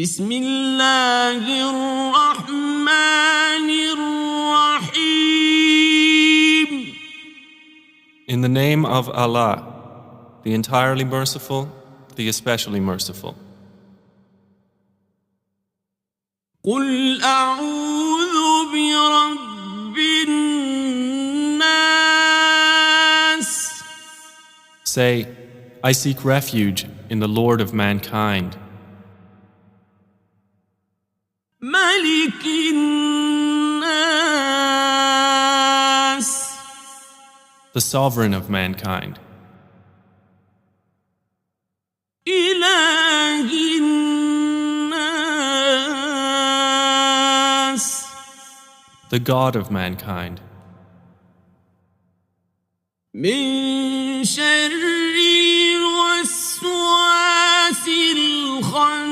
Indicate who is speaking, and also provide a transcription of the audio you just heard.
Speaker 1: بسم الله الرحمن الرحيم.
Speaker 2: In the name of Allah, the entirely merciful, the especially merciful.
Speaker 1: قل أعوذ برب الناس.
Speaker 2: Say, I seek refuge in the Lord of mankind,
Speaker 1: ملك الناس.
Speaker 2: the sovereign of mankind,
Speaker 1: إله الناس.
Speaker 2: the God of mankind,
Speaker 1: من شر الوسواس الخناس.